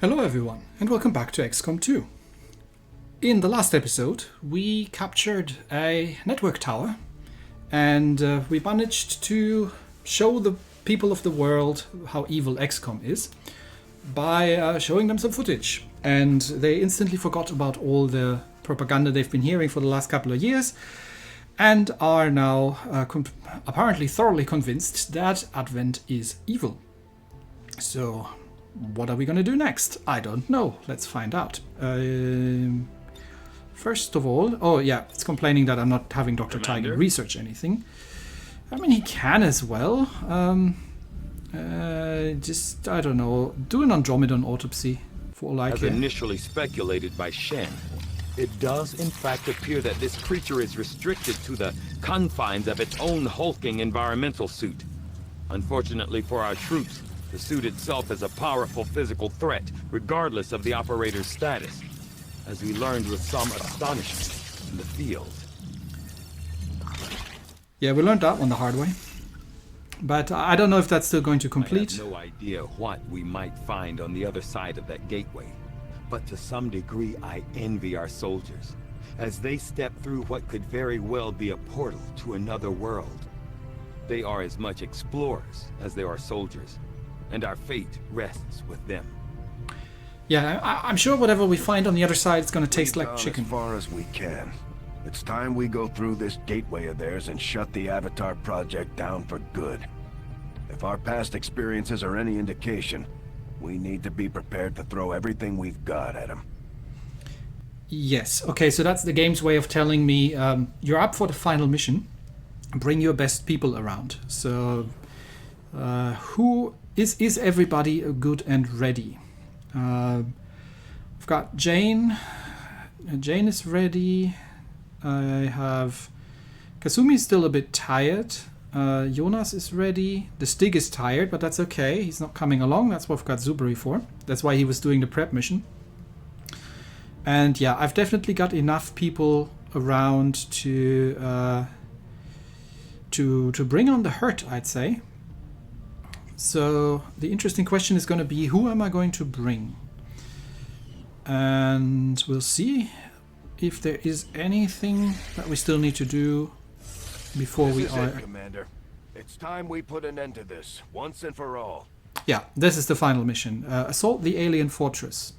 Hello everyone, and welcome back to XCOM 2. In the last episode, we captured a network tower, and we managed to show the people of the world how evil XCOM is by showing them some footage. And they instantly forgot about all the propaganda they've been hearing for the last couple of years, and are now apparently thoroughly convinced that Advent is evil. So, what are we going to do next? I don't know. Let's find out. First of all... Oh, yeah. It's complaining that I'm not having Dr. Tiger research anything. I mean, he can as well. Just, I don't know. Do an Andromedon autopsy for all I care. As initially speculated by Shen, it does in fact appear that this creature is restricted to the confines of its own hulking environmental suit. Unfortunately for our troops, the suit itself is a powerful physical threat, regardless of the operator's status, as we learned with some astonishment in the field. Yeah, we learned that one the hard way. But I don't know if that's still going to complete. I have no idea what we might find on the other side of that gateway, but to some degree I envy our soldiers, as they step through what could very well be a portal to another world. They are as much explorers as they are soldiers, and our fate rests with them. Yeah, I'm sure whatever we find on the other side is going to taste like chicken. As far as we can. It's time we go through this gateway of theirs and shut the Avatar project down for good. If our past experiences are any indication, we need to be prepared to throw everything we've got at them. Yes, okay, so that's the game's way of telling me you're up for the final mission. Bring your best people around. So, Is everybody good and ready? I've got Jane. Jane is ready. I have... Kasumi's still a bit tired. Jonas is ready. The Stig is tired, but that's okay. He's not coming along. That's what I've got Zuberi for. That's why he was doing the prep mission. And yeah, I've definitely got enough people around to bring on the hurt, I'd say. So the interesting question is going to be, who am I going to bring? And we'll see if there is anything that we still need to do before we are... Commander. It's time we put an end to this, once and for all. Yeah, this is the final mission. Assault the alien fortress.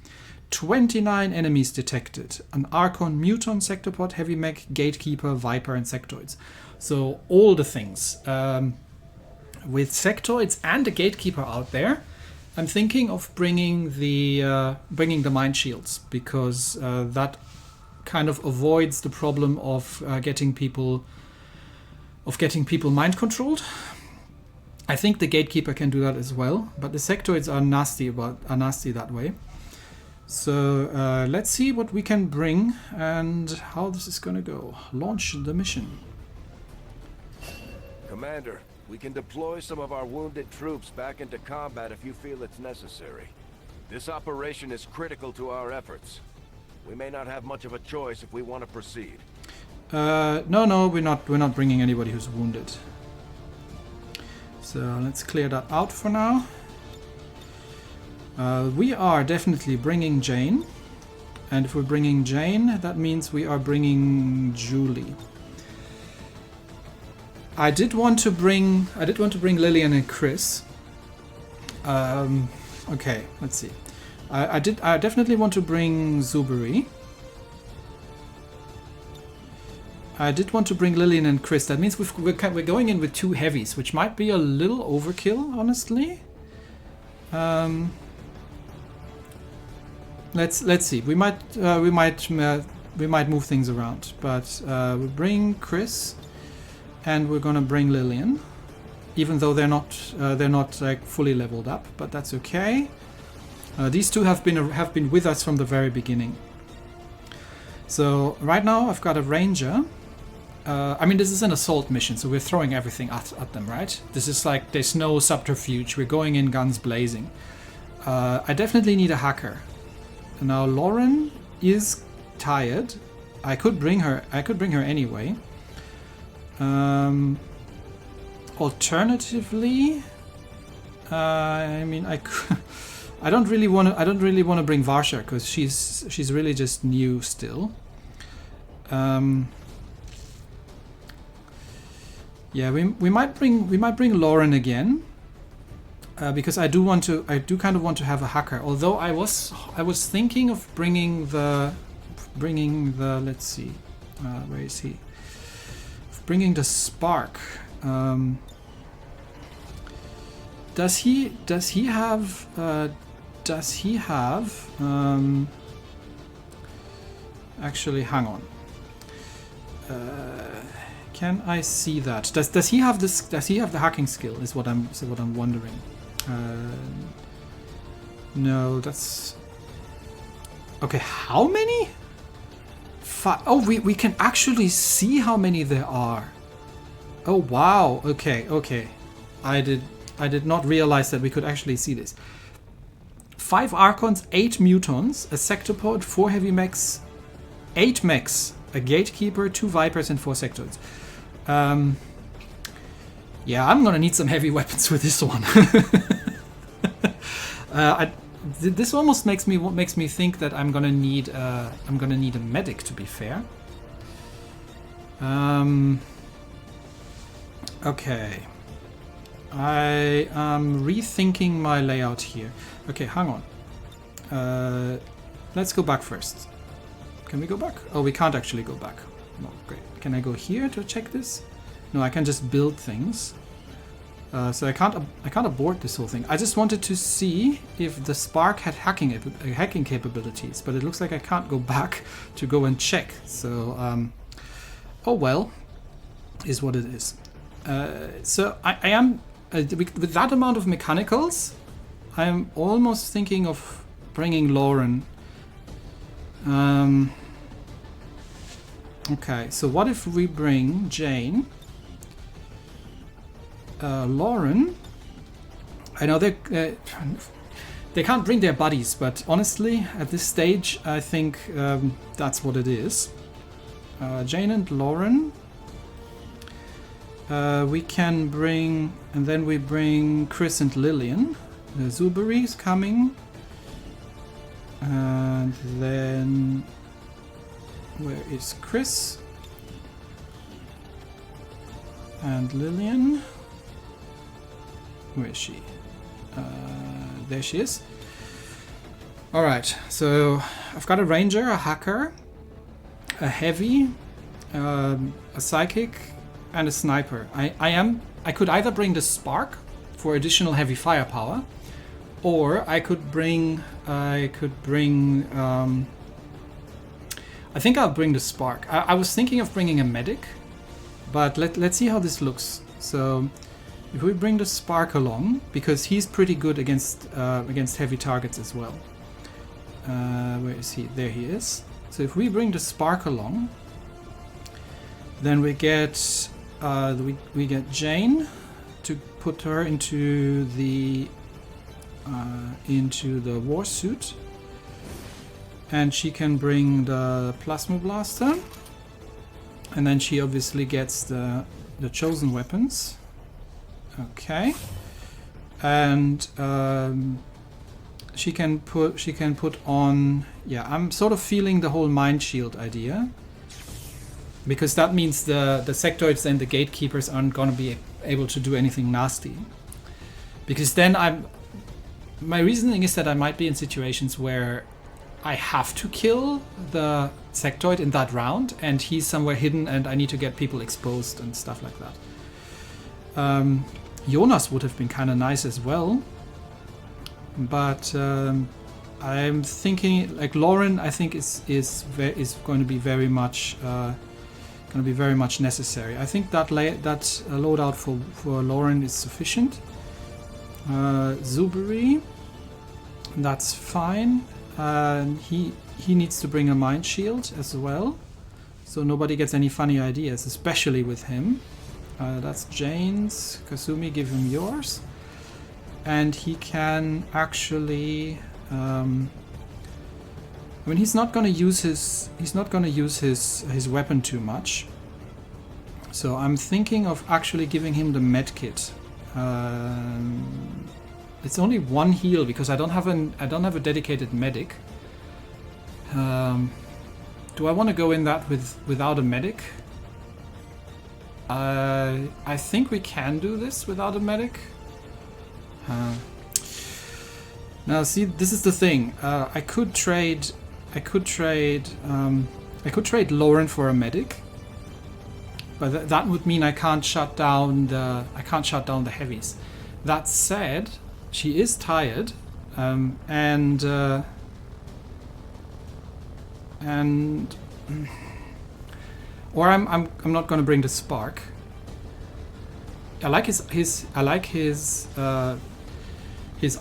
29 enemies detected. An Archon, Muton, Sectopod, Heavy Mech, Gatekeeper, Viper, and Sectoids. So all the things. With Sectoids and the Gatekeeper out there, I'm thinking of bringing the Mind Shields, because that kind of avoids the problem of getting people mind controlled. I think the Gatekeeper can do that as well, but the Sectoids are nasty that way. So let's see what we can bring and how this is going to go. Launch the mission. Commander, we can deploy some of our wounded troops back into combat if you feel it's necessary. This operation is critical to our efforts. We may not have much of a choice if we want to proceed. No, we're not bringing anybody who's wounded. So let's clear that out for now. We are definitely bringing Jane. And if we're bringing Jane, that means we are bringing Julie. I did want to bring Lilian and Chris. Okay, let's see. I definitely want to bring Zuberi. I did want to bring Lilian and Chris. That means we're going in with two heavies, which might be a little overkill, honestly. Let's see. We might move things around, but we'll bring Chris. And we're gonna bring Lilian, even though they're not like fully leveled up, but that's okay. These two have been with us from the very beginning. So right now I've got a ranger. I mean, this is an assault mission, so we're throwing everything at them, right? This is like, there's no subterfuge. We're going in guns blazing. I definitely need a hacker. Now Lauren is tired. I could bring her anyway. Alternatively, I mean, I don't really want to bring Varsha because she's really just new still. Yeah, we might bring Lauren again. Because I do kind of want to have a hacker. Although I was thinking of bringing the let's see, where is he? Bringing the Spark. Does he have actually, hang on. Can I see that? Does he have this? Does he have the hacking skill? Is what I'm wondering. No, that's okay. How many? Oh, we can actually see how many there are. Oh wow. Okay. I did not realize that we could actually see this. 5 Archons, 8 Mutons, a Sectopod, 4 Heavy Mechs, 8 Mechs, a Gatekeeper, 2 Vipers, and 4 Sectoids. Yeah, I'm gonna need some heavy weapons with this one. This almost makes me think that I'm gonna need a medic, to be fair. Okay. I am rethinking my layout here. Okay, hang on. Let's go back first. Can we go back? Oh, we can't actually go back. No, great. Can I go here to check this? No, I can just build things. So I can't abort this whole thing. I just wanted to see if the Spark had hacking capabilities, but it looks like I can't go back to go and check. So, oh well, is what it is. So I am with that amount of mechanicals, I am almost thinking of bringing Lauren. Okay, so what if we bring Jane? Lauren, I know they can't bring their buddies, but honestly, at this stage, I think that's what it is. Jane and Lauren. We can bring, and then we bring Chris and Lilian. Zuberi is coming, and then where is Chris and Lilian? Where is she? There she is. Alright, so I've got a ranger, a hacker, a heavy, a psychic, and a sniper. I could either bring the Spark for additional heavy firepower, or I think I'll bring the Spark. I was thinking of bringing a medic, but let's see how this looks. So if we bring the Spark along, because he's pretty good against heavy targets as well. Where is he? There he is. So if we bring the Spark along, then we get Jane to put her into the war suit, and she can bring the plasma blaster, and then she obviously gets the chosen weapons. Okay, and she can put on. Yeah, I'm sort of feeling the whole mind shield idea, because that means the sectoids and the gatekeepers aren't gonna be able to do anything nasty. Because then my reasoning is that I might be in situations where I have to kill the sectoid in that round, and he's somewhere hidden, and I need to get people exposed and stuff like that. Jonas would have been kind of nice as well, but I'm thinking like Lauren. I think is going to be very much necessary. I think that loadout for Lauren is sufficient. Zuberi, that's fine. He needs to bring a mind shield as well, so nobody gets any funny ideas, especially with him. That's Jane's. Kasumi, give him yours, and he can actually. I mean, he's not going to use his weapon too much. So I'm thinking of actually giving him the med kit. It's only one heal because I don't have a dedicated medic. Do I want to go in that without a medic? I think we can do this without a medic. Now, see, this is the thing. I could trade Lauren for a medic, but that would mean I can't shut down the heavies. That said, she is tired, and or I'm not going to bring the spark. I like his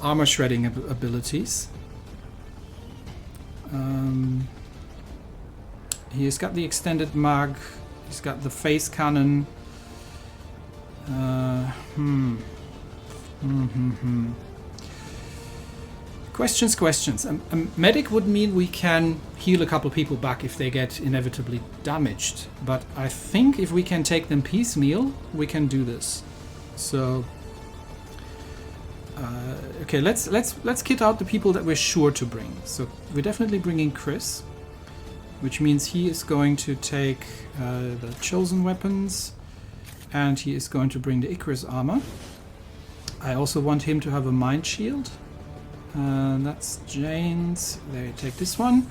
armor shredding abilities. He's got the extended mag. He's got the phase cannon. Questions. A medic would mean we can heal a couple people back if they get inevitably damaged. But I think if we can take them piecemeal, we can do this. So, okay, let's kit out the people that we're sure to bring. So we're definitely bringing Chris, which means he is going to take the chosen weapons, and he is going to bring the Icarus armor. I also want him to have a mind shield. That's Jane's. They take this one.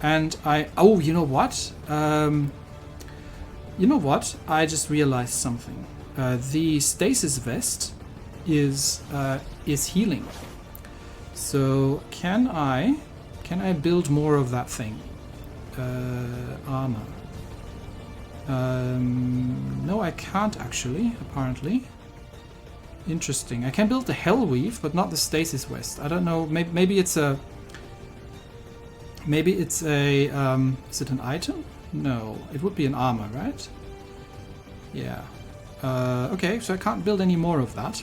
And oh, you know what? I just realized something. The stasis vest is healing. So can I build more of that thing? Armor. No, I can't actually, apparently. Interesting. I can build the Hellweave, but not the Stasis Vest. I don't know. Maybe it's a. Is it an item? No, it would be an armor, right? Yeah. Okay, so I can't build any more of that.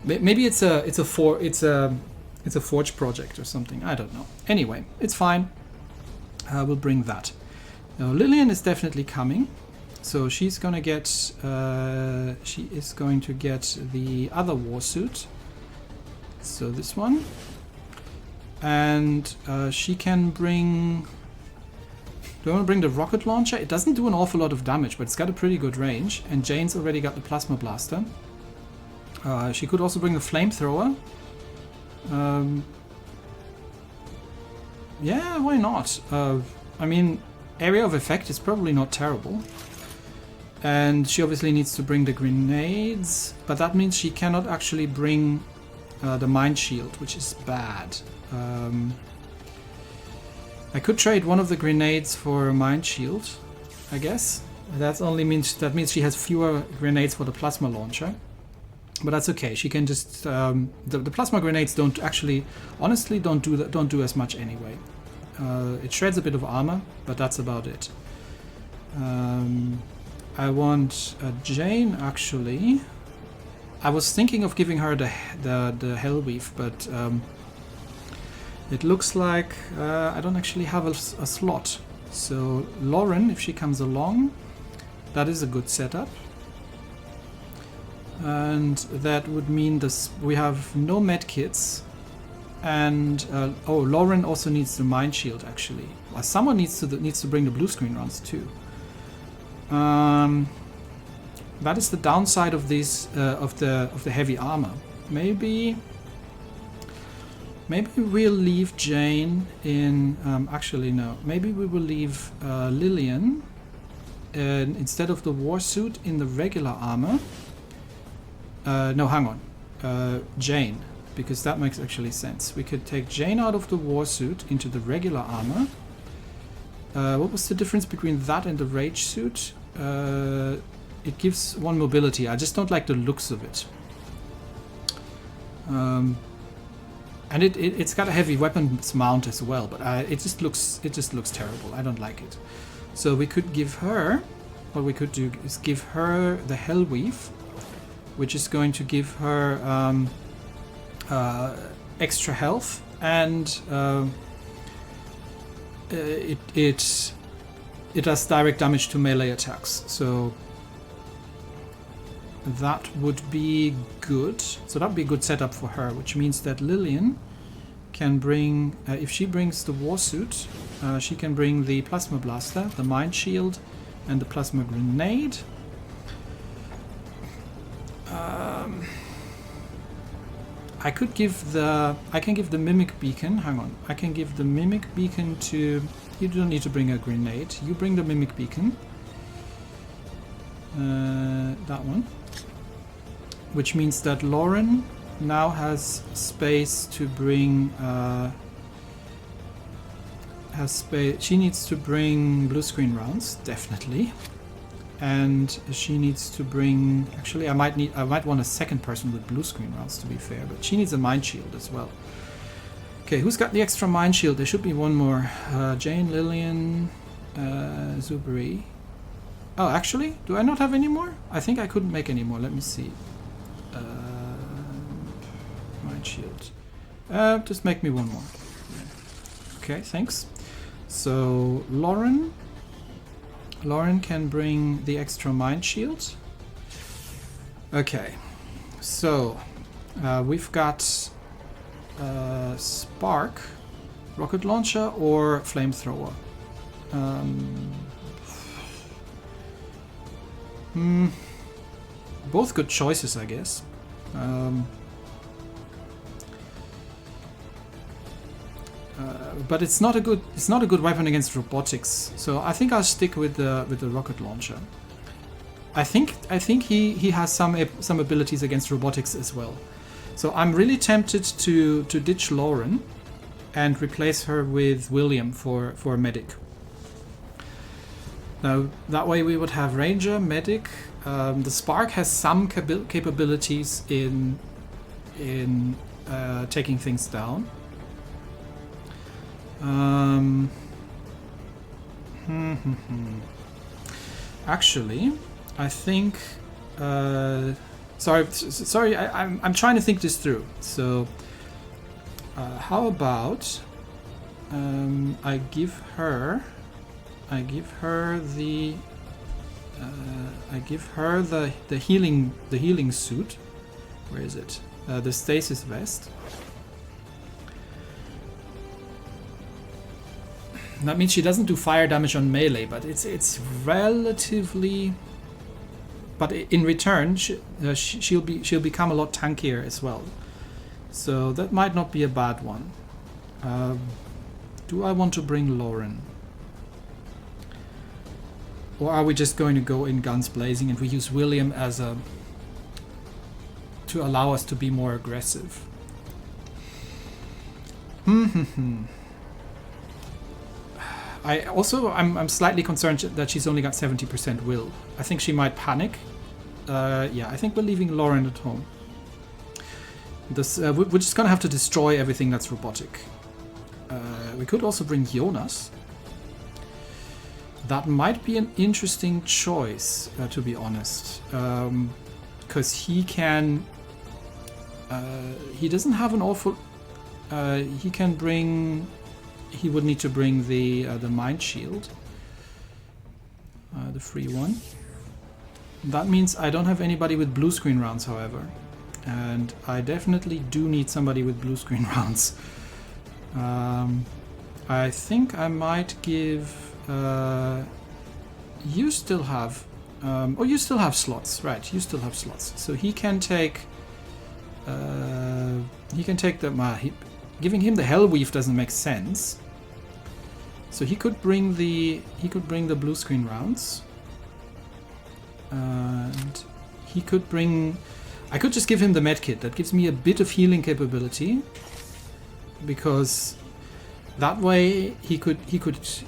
Maybe it's a forge project or something. I don't know. Anyway, it's fine. We'll bring that. Now, Lilian is definitely coming. So she's gonna get. She is going to get the other warsuit. So this one, and she can bring. Do I want to bring the rocket launcher? It doesn't do an awful lot of damage, but it's got a pretty good range. And Jane's already got the plasma blaster. She could also bring the flamethrower. Yeah, why not? I mean, area of effect is probably not terrible. And she obviously needs to bring the grenades, but that means she cannot actually bring the mind shield, which is bad. I could trade one of the grenades for a mind shield, I guess. That means she has fewer grenades for the plasma launcher, but that's okay. She can just the plasma grenades don't do as much anyway. It shreds a bit of armor, but that's about it. I want Jane, actually. I was thinking of giving her the Hellweave, but it looks like I don't actually have a slot. So Lauren, if she comes along, that is a good setup. And that would mean we have no med kits. And Lauren also needs the mind shield, actually. Well, someone needs to bring the blue screen runs too. That is the downside of these of the heavy armor. Maybe we'll leave Jane in. Actually, no. Maybe we will leave Lilian instead of the warsuit in the regular armor. No, hang on. Jane, because that makes actually sense. We could take Jane out of the warsuit into the regular armor. What was the difference between that and the rage suit? It gives one mobility. I just don't like the looks of it. And it's got a heavy weapons mount as well, but it just looks terrible. I don't like it. So we could give her. What we could do is give her the Hellweave, which is going to give her extra health, and it does direct damage to melee attacks. So that would be good. So that would be a good setup for her, which means that Lilian can bring, if she brings the war suit, she can bring the plasma blaster, the mind shield, and the plasma grenade. I can give the mimic beacon. Hang on, I can give the mimic beacon to. You don't need to bring a grenade. You bring the mimic beacon. That one. Which means that Lauren now has space to bring. Has space. She needs to bring blue screen rounds, definitely. And she needs to bring. Actually, I might want a second person with blue screen rounds, to be fair. But she needs a mind shield as well. Okay, who's got the extra mind shield? There should be one more. Jane, Lilian, Zubri. Oh, actually, do I not have any more? I think I couldn't make any more. Let me see. Mind shield. Just make me one more. Okay, thanks. So Lauren can bring the extra mind shield. Okay, so we've got Spark, rocket launcher, or flamethrower. Both good choices, I guess. But it's not a good weapon against robotics. So I think I'll stick with the rocket launcher. I think he has some abilities against robotics as well. So I'm really tempted to ditch Lauren and replace her with William for medic. Now that way we would have ranger, medic. The Spark has some capabilities in taking things down. Actually, I think. Sorry. I'm trying to think this through. So, how about I give her the healing suit. Where is it? The stasis vest. That means she doesn't do fire damage on melee, but it's relatively. But in return, she'll become a lot tankier as well. So that might not be a bad one. Do I want to bring Lauren? Or are we just going to go in guns blazing and we use William as to allow us to be more aggressive? I'm slightly concerned that she's only got 70% will. I think she might panic. Yeah, I think we're leaving Lauren at home. We're just gonna have to destroy everything that's robotic. We could also bring Jonas. That might be an interesting choice, to be honest, because he can. He doesn't have an awful. He can bring. He would need to bring the mind shield, the free one. That means I don't have anybody with blue screen rounds, however, and I definitely do need somebody with blue screen rounds. I think I might give. You still have. You still have slots, right? You still have slots, so he can take. He can take the. Giving him the Hellweave doesn't make sense. So he could bring the blue screen rounds, and he could bring. I could just give him the medkit. That gives me a bit of healing capability, because that way he could.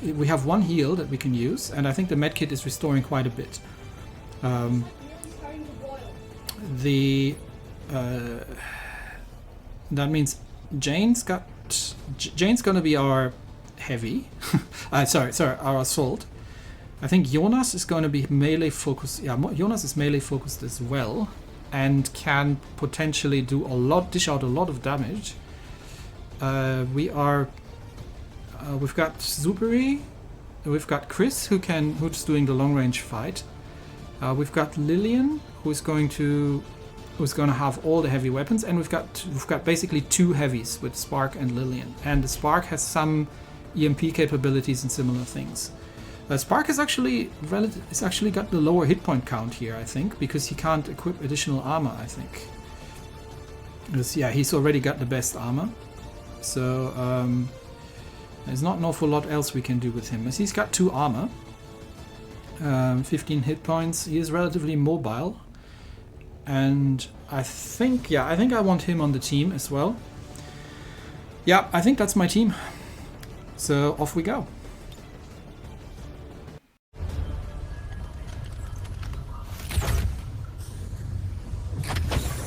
We have one heal that we can use, and I think the medkit is restoring quite a bit. That means Jane's gonna be our heavy. Our assault. I think Jonas is going to be melee focused. Yeah, Jonas is melee focused as well, and can potentially dish out a lot of damage. We've got Zuberi, we've got Chris who's doing the long range fight. We've got Lilian, who's going to have all the heavy weapons, and we've got basically 2 heavies with Spark and Lilian. And the Spark has some EMP capabilities and similar things. Spark has actually got the lower hit point count here, I think, because he can't equip additional armor, I think. Because, yeah, he's already got the best armor. So, there's not an awful lot else we can do with him. As he's got 2 armor, 15 hit points, he is relatively mobile. And I think I want him on the team as well. Yeah, I think that's my team. So, off we go.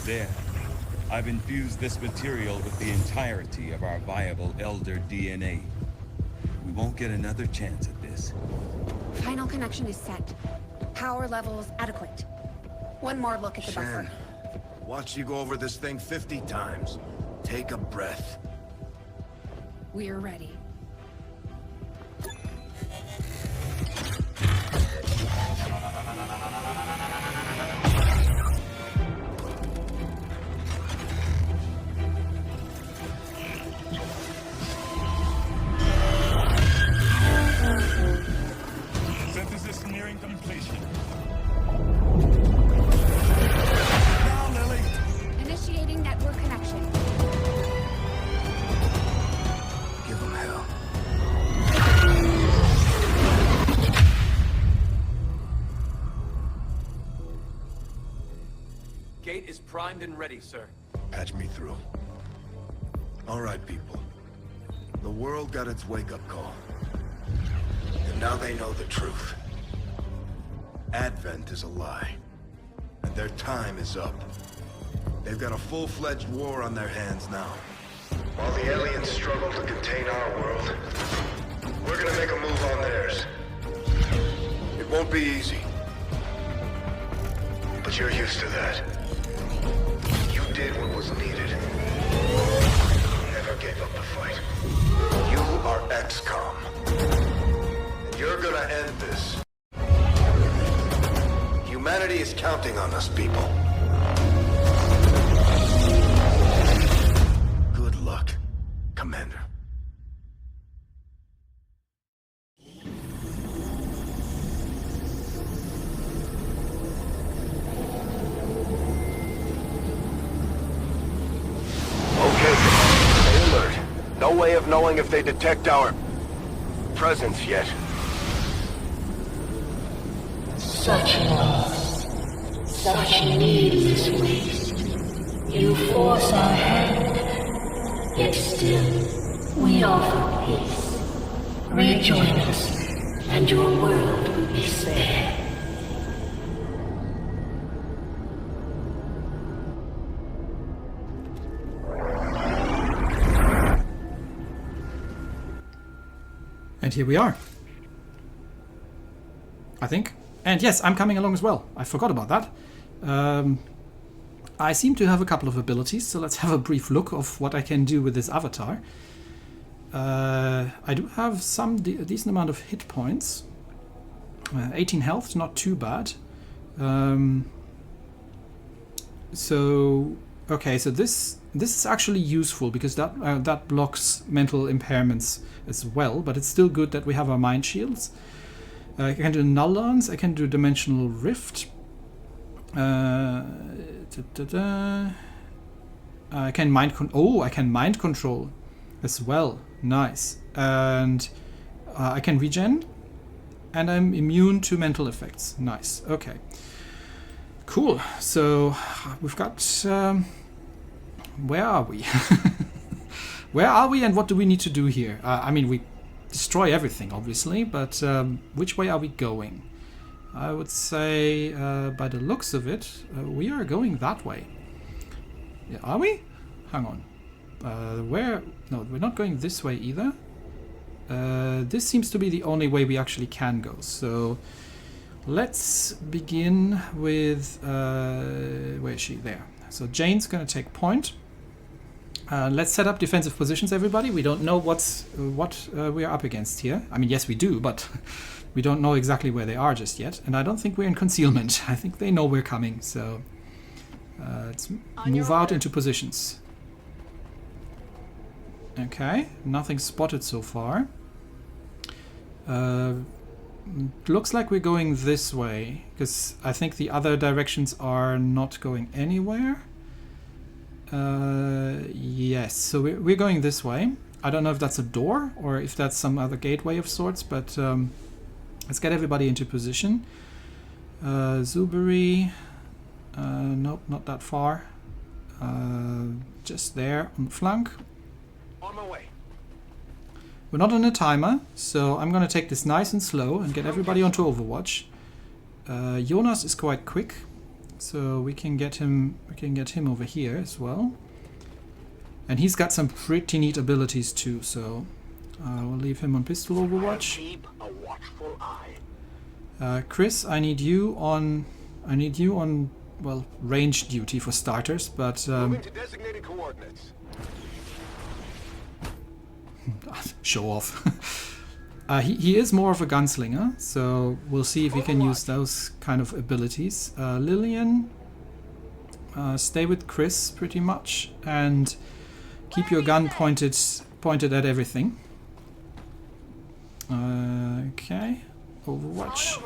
There. I've infused this material with the entirety of our viable Elder DNA. We won't get another chance at this. Final connection is set. Power levels adequate. One more look at the buffer. Shen, watch you go over this thing 50 times. Take a breath. We're ready. Synthesis nearing completion. Now, Lily! Initiating network connection. Give him hell. Gate is primed and ready, sir. Patch me through. All right, people. The world got its wake-up call. And now they know the truth. Advent is a lie. And their time is up. They've got a full-fledged war on their hands now. While the aliens struggle to contain our world, we're gonna make a move on theirs. It won't be easy. But you're used to that. You did what was needed. Never gave up the fight. You are XCOM. And you're gonna end this. Humanity is counting on us, people. Good luck, Commander. Okay, stay alert. No way of knowing if they detect our presence yet. Such loss, such needless waste. You force our hand, yet still we offer peace. Rejoin us, and your world will be spared. And here we are. I think. And yes, I'm coming along as well. I forgot about that. I seem to have a couple of abilities, so let's have a brief look of what I can do with this avatar. I do have a decent amount of hit points. 18 health, not too bad. So this is actually useful because that blocks mental impairments as well, but it's still good that we have our mind shields. I can do null lance, I can do dimensional rift. I can mind control as well. Nice. And I can regen, and I'm immune to mental effects. Nice. Okay. Cool. So we've got. Where are we? Where are we, and what do we need to do here? I mean, we destroy everything, obviously, but which way are we going? I would say, by the looks of it, we are going that way. Yeah, are we? Hang on. Where? No, we're not going this way either. This seems to be the only way we actually can go. So let's begin with... where is she? There. So Jane's going to take point. Let's set up defensive positions, everybody. We don't know what we are up against here. I mean, yes, we do, but We don't know exactly where they are just yet, and I don't think we're in concealment. I think they know we're coming, so let's move out into positions. Okay, nothing spotted so far. Looks like we're going this way, because I think the other directions are not going anywhere. Yes, so we're going this way. I don't know if that's a door or if that's some other gateway of sorts, but let's get everybody into position. Zuberi, nope, not that far. Just there on the flank. On my way. We're not on a timer, so I'm gonna take this nice and slow and get everybody onto Overwatch. Jonas is quite quick, so we can get him over here as well. And he's got some pretty neat abilities too, so we'll leave him on pistol Overwatch. Keep a watchful eye. Chris, I need you on well, range duty for starters, but Moving to designated coordinates. show off. He is more of a gunslinger, so we'll see if he can use those kind of abilities. Lilian, stay with Chris pretty much, and keep your gun pointed at everything. Okay, Overwatch.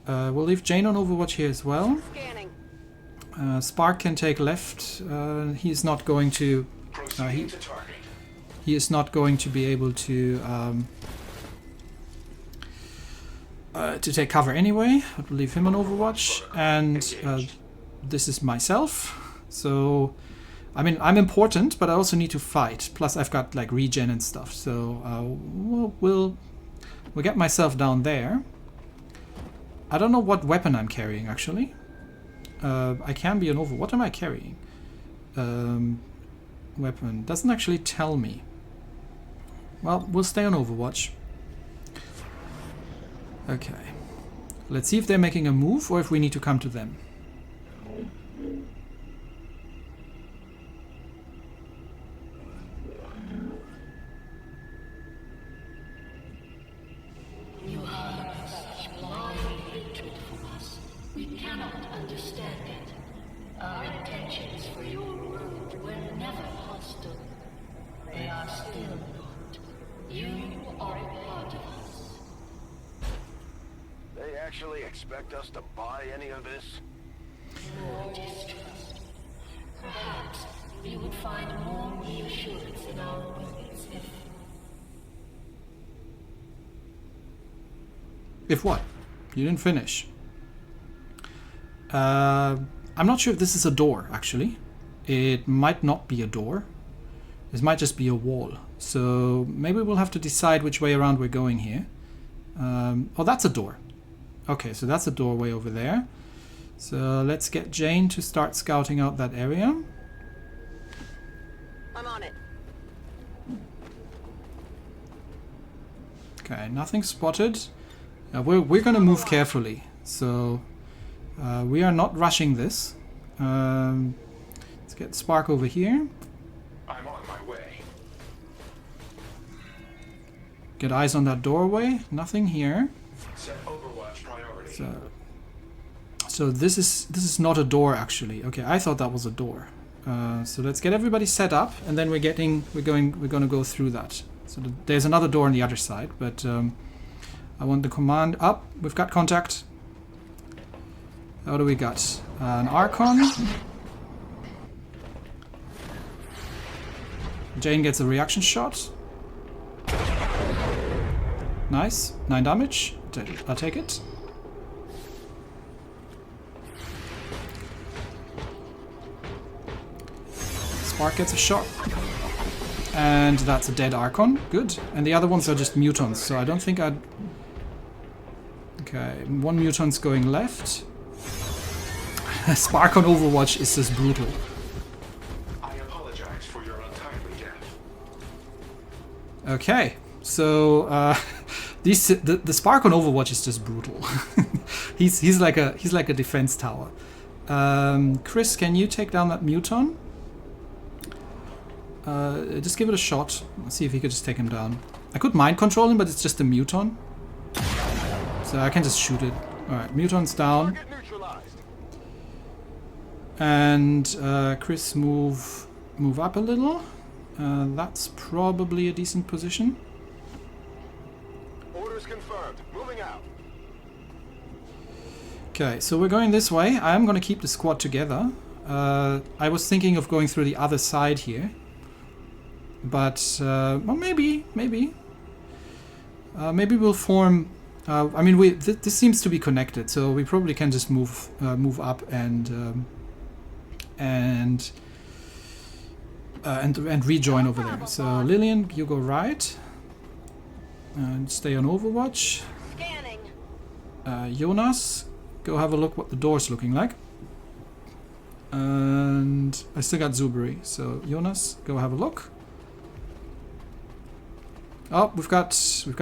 We'll leave Jane on Overwatch here as well. Spark can take left. He is not going to. He is not going to be able to take cover anyway. But we'll leave him on Overwatch, and this is myself. So, I mean, I'm important, but I also need to fight. Plus, I've got like regen and stuff. So we'll get myself down there. I don't know what weapon I'm carrying actually. I can be an over. What am I carrying? Weapon doesn't actually tell me. Well, we'll stay on Overwatch. Okay. Let's see if they're making a move or if we need to come to them. You have such blind hatred for us. We cannot understand it. Our intentions for your world were never hostile. They are still not. You are a part of us. They actually expect us to buy any of this? More distrust. Perhaps you would find more reassurance in our words If what? You didn't finish. I'm not sure if this is a door, actually. It might not be a door. This might just be a wall. So maybe we'll have to decide which way around we're going here. Oh, that's a door. Okay, so that's a doorway over there. So let's get Jane to start scouting out that area. I'm on it. Okay, nothing spotted. We're going to move carefully. So we are not rushing this. Let's get Spark over here. I'm on my way. Get eyes on that doorway. Nothing here. Set Overwatch priority. So this is not a door actually. Okay, I thought that was a door. So let's get everybody set up, and then we're going to go through that. So there's another door on the other side, but I want the command up. We've got contact. What do we got? An Archon. Jane gets a reaction shot. Nice. 9 damage. I'll take it. Spark gets a shot. And that's a dead Archon. Good. And the other ones are just mutons, so I don't think I'd... Okay, one muton's going left. Spark on Overwatch is just brutal. I apologize for your untimely death. Okay, so the Spark on Overwatch is just brutal. he's like a defense tower. Chris, can you take down that muton? Just give it a shot. Let's see if he could just take him down. I could mind control him, but it's just a muton. So I can just shoot it. Alright, Muton's down. And Chris move up a little. That's probably a decent position. Orders confirmed. Moving out. Okay, so we're going this way. I'm going to keep the squad together. I was thinking of going through the other side here. But, well, maybe we'll form... I mean, this seems to be connected, so we probably can just move up and rejoin over there. So Lilian, you go right and stay on Overwatch. Scanning. Jonas, go have a look what the door's looking like. And I still got Zuberi, so Jonas, go have a look. Oh, we've got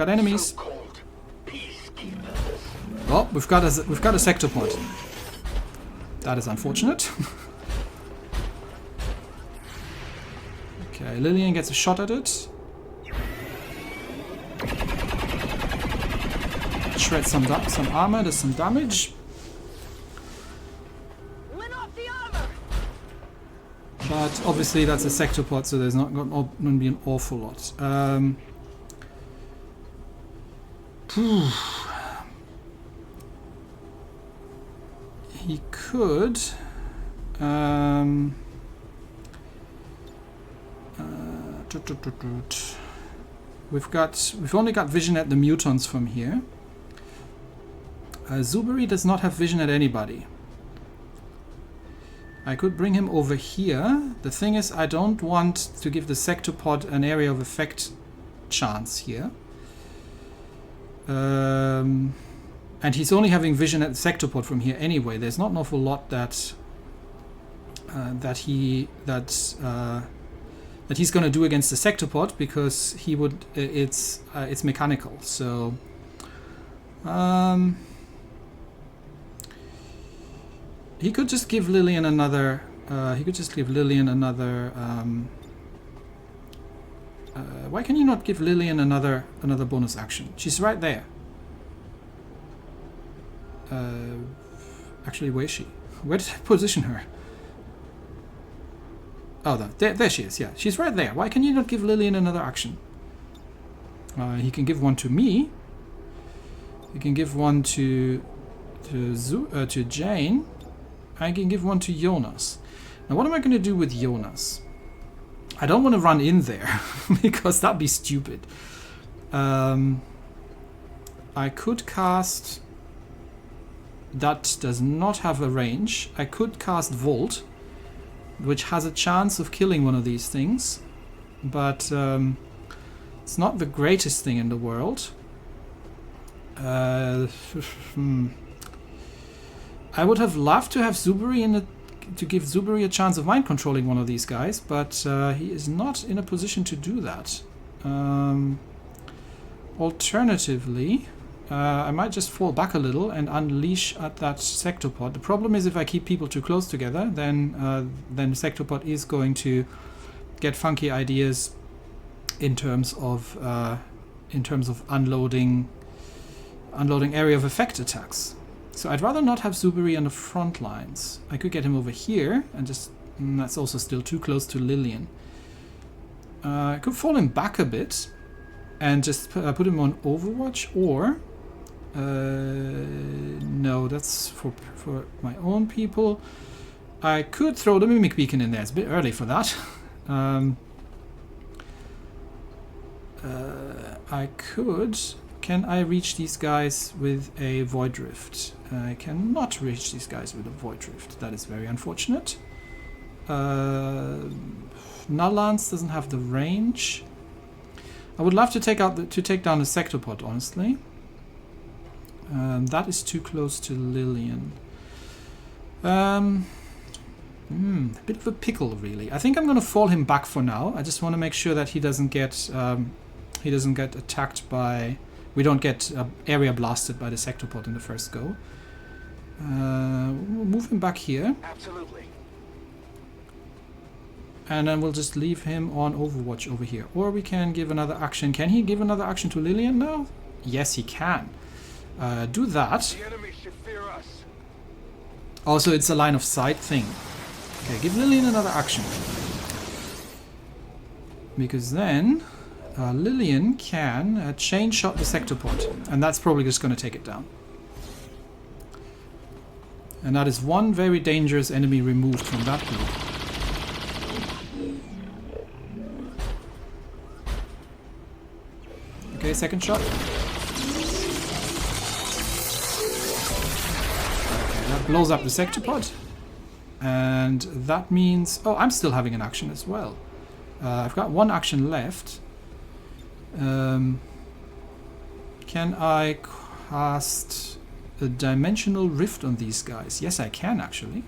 enemies. Oh, we've got a sector point. That is unfortunate. Okay, Lilian gets a shot at it. Shred some armor, does some damage. But obviously that's a sector pod, so there's not going to be an awful lot. He could... We've only got vision at the mutants from here. Zuberi does not have vision at anybody. I could bring him over here. The thing is, I don't want to give the sector pod an area of effect chance here. And he's only having vision at the sector pod from here anyway. There's not an awful lot that he's going to do against the sector pod, because he would it's mechanical. So he could just give Lilian another. Why can you not give Lilian another bonus action? She's right there. Actually, where is she? Where did I position her? Oh, there she is. Yeah, she's right there. Why can you not give Lilian another action? He can give one to me. He can give one to Jane. I can give one to Jonas. Now, what am I going to do with Jonas? I don't want to run in there because that'd be stupid. I could cast... That does not have a range. I could cast Volt, which has a chance of killing one of these things. But it's not the greatest thing in the world. I would have loved to have Zuberi to give Zuberi a chance of mind controlling one of these guys, but he is not in a position to do that. Alternatively, I might just fall back a little and unleash at that sector pod. The problem is, if I keep people too close together, then the sector pod is going to get funky ideas in terms of unloading area of effect attacks. So I'd rather not have Zuberi on the front lines. I could get him over here, and just... that's also still too close to Lilian. I could fall him back a bit and just put him on Overwatch, or... no, that's for my own people. I could throw the Mimic Beacon in there. It's a bit early for that. I could... Can I reach these guys with a Void Rift? I cannot reach these guys with a Void Rift. That is very unfortunate. Null Lance doesn't have the range. I would love to take down the sector pod, honestly. That is too close to Lilian. A bit of a pickle, really. I think I'm going to fall him back for now. I just want to make sure that he doesn't get attacked by... We don't get area blasted by the sector pod in the first go. We'll move him back here. Absolutely. And then we'll just leave him on Overwatch over here. Or we can give another action. Can he give another action to Lilian now? Yes, he can. Do that. The enemy should fear us. Also, it's a line of sight thing. Okay, give Lilian another action. Because then Lilian can chain shot the sector pod. And that's probably just going to take it down. And that is one very dangerous enemy removed from that group. Okay, second shot. Okay, that blows up the sector pod. And that means... Oh, I'm still having an action as well. I've got one action left. Can I cast a dimensional rift on these guys? Yes, I can actually.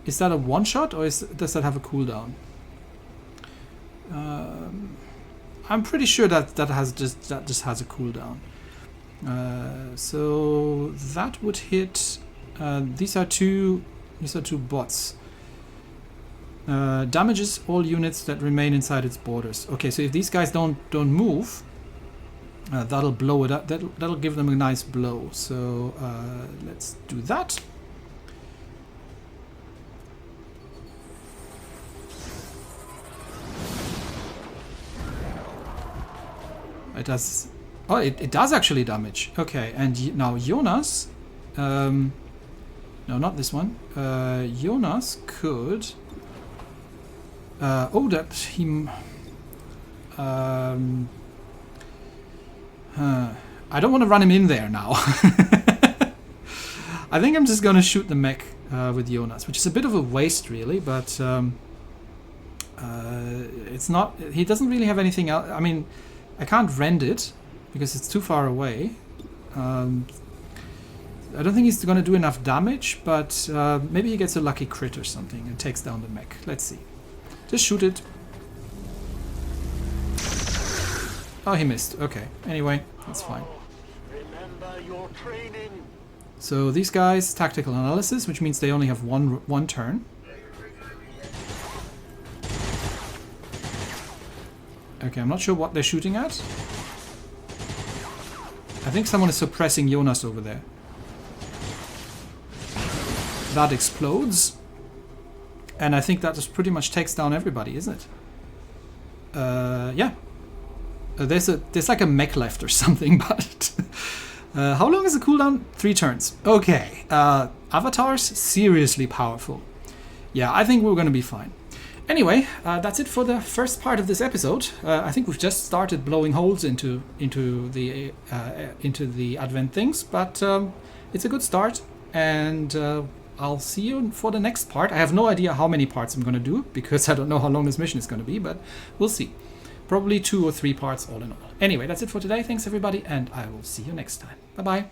Is that a one-shot or does that have a cooldown? I'm pretty sure that that just has a cooldown. So that would hit. These are two bots. Damages all units that remain inside its borders. Okay, so if these guys don't move, that'll blow it up. That'll give them a nice blow. So let's do that. It does. Oh, it does actually damage. Okay, and now Jonas. No, not this one. Jonas could. Oh, that he. I don't want to run him in there now. I think I'm just gonna shoot the mech with Jonas, which is a bit of a waste, really. But it's not. He doesn't really have anything else. I mean. I can't rend it because it's too far away. I don't think he's going to do enough damage, but maybe he gets a lucky crit or something and takes down the mech. Let's see. Just shoot it. Oh, he missed. Okay. Anyway, that's fine. Remember your training. So these guys, tactical analysis, which means they only have one turn. Okay, I'm not sure what they're shooting at. I think someone is suppressing Jonas over there. That explodes. And I think that just pretty much takes down everybody, isn't it? Yeah. There's like a mech left or something, but... how long is the cooldown? 3 turns. Okay. Avatars, seriously powerful. Yeah, I think we're going to be fine. Anyway, that's it for the first part of this episode. I think we've just started blowing holes into the Advent things, but it's a good start. And I'll see you for the next part. I have no idea how many parts I'm going to do because I don't know how long this mission is going to be, but we'll see. Probably 2 or 3 parts all in all. Anyway, that's it for today. Thanks everybody, and I will see you next time. Bye bye.